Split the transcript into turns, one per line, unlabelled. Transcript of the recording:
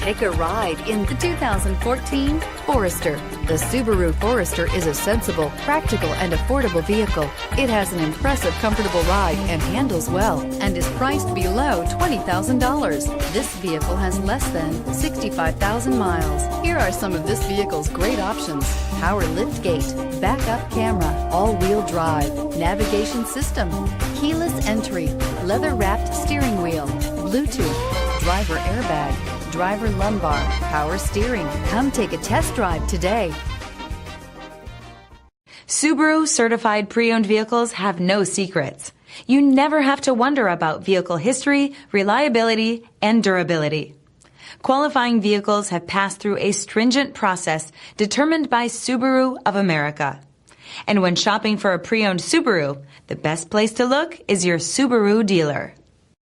Take a ride in the 2014 Forester. The Subaru Forester is a sensible, practical, and affordable vehicle. It has an impressive, comfortable ride and handles well, and is priced below $20,000. This vehicle has less than 65,000 miles. Here are some of this vehicle's great options: power liftgate, backup camera, all-wheel drive, navigation system, keyless entry, leather-wrapped steering wheel, Bluetooth, driver airbag, driver lumbar, power steering. Come take a test drive today.
Subaru certified pre-owned vehicles have no secrets. You never have to wonder about vehicle history, reliability, and durability. Qualifying vehicles have passed through a stringent process determined by Subaru of America. And when shopping for a pre-owned Subaru, the best place to look is your Subaru dealer.